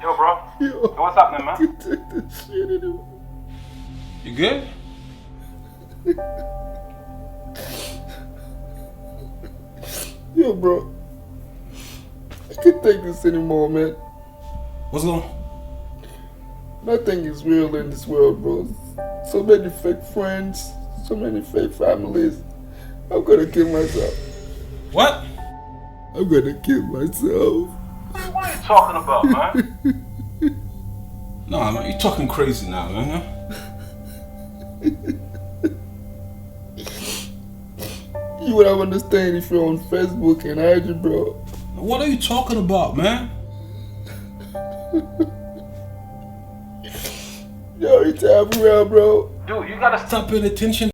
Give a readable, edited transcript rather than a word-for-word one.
Yo, bro. Yo, what's happening, man? Take this shit anymore. You good? Yo, bro. I can't take this anymore, man. What's going on? Nothing is real in this world, bro. So many fake friends, so many fake families. I'm gonna kill myself. What? I'm gonna kill myself. What are you talking about, man? Nah, man, you're talking crazy now, man. You would have understand if you're on Facebook and IG, bro. What are you talking about, man? Yo, it's real, bro. Dude, you gotta stop paying attention